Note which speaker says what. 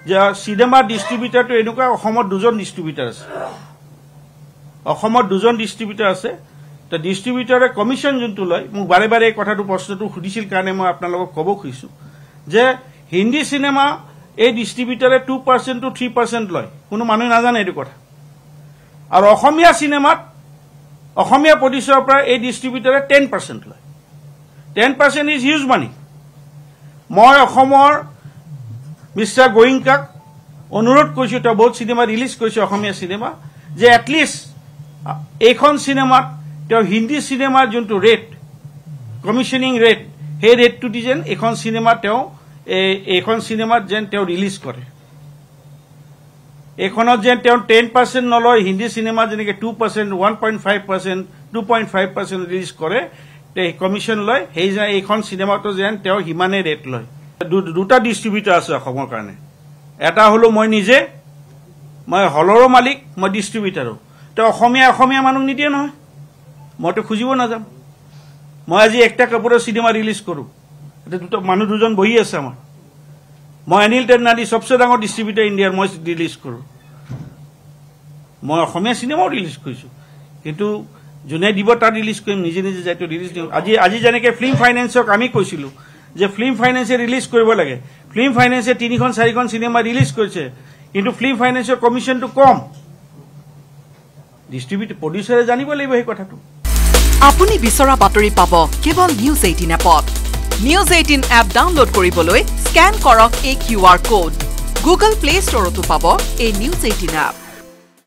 Speaker 1: যে চিনেমা ডিষ্ট্ৰিবিউটাৰটো এনেকুৱা অসমত দুজন ডিষ্ট্ৰিবিউটাৰ আছে তো ডিষ্ট্ৰিবিউটাৰে কমিশ্যন যোনটো লয় মোক বাৰে বাৰে এই কথাটো প্ৰশ্নটো সুধিছিল কাৰণে মই আপোনালোকক ক'ব খুজিছোঁ যে হিন্দী চিনেমা এই ডিষ্ট্ৰিবিউটাৰে 2% to 3% লয় কোনো মানুহে নাজানে এইটো কথা আৰু অসমীয়া চিনেমাত অসমীয়া প্ৰডিউচাৰৰ পৰা এই ডিষ্ট্ৰিবিউটাৰে 10% লয় 10% ইজ হিউজ মানি মই অসমৰ মিষ্টাৰ গোয়েংকাক অনুৰোধ কৰিছোঁ তেওঁ বহুত চিনেমা ৰিলিজ কৰিছে অসমীয়া চিনেমা যে এটলিষ্ট এইখন চিনেমাত তেওঁ হিন্দী চিনেমাৰ যোনটো ৰেট কমিশ্যনিং ৰেট সেই ৰেটটো দি যেন এইখন চিনেমাত যেন তেওঁ ৰিলিজ কৰে এইখনত যেন তেওঁ 10% নলয় হিন্দী চিনেমা যেনেকৈ 2% 1.5% 2.5% ৰিলিজ কৰে কমিশ্যন লয় সেই যে এইখন চিনেমাটো যেন তেওঁ সিমানে ৰেট লয় দুটা ডিষ্ট্ৰিবিউটাৰ আছে অসমৰ কাৰণে এটা হলো মই নিজে মই হলৰো মালিক মই ডিষ্ট্ৰিবিউটাৰো তো অসমীয়া মানুহ নিদিয়ে নহয় মইতো খুজিব নাযাম মই আজি একটা কাপোৰৰ চিনেমা ৰিলিজ কৰোঁ এটা দুটা মানুহ দুজন বহি আছে আমাৰ মই অনিল টেন্নাডি সবচে ডাঙৰ ডিষ্ট্ৰিবিউটাৰ ইণ্ডিয়াৰ মই ৰিলিজ কৰোঁ মই অসমীয়া চিনেমাও ৰিলিজ কৰিছোঁ কিন্তু যোনে দিব তাত ৰিলিজ কৰিম নিজে যাইতো ৰিলিজ দিওঁ আজি যেনেকৈ ফিল্ম ফাইনেন্সক আমি কৈছিলোঁ যে ফিল্ম ফাইনেন্সে ৰিলিজ কৰিব লাগে ফিল্ম ফাইনেন্সে 3-4খন চিনেমা ৰিলিজ কৰিছে কিন্তু ফিল্ম ফাইনেন্সৰ কমিশ্যনটো কম ডিষ্ট্ৰিবিউটৰ প্ৰডিউচাৰে জানিব লাগিব এই কথাটো
Speaker 2: আপুনি বিচৰা বাতৰি পাব কেৱল নিউজ 18 এপত নিউজ 18 এপ ডাউনলোড কৰিবলৈ স্ক্যান কৰক এই QR কোড গুগল প্লে ষ্টৰতো পাব এই নিউজ 18 এপ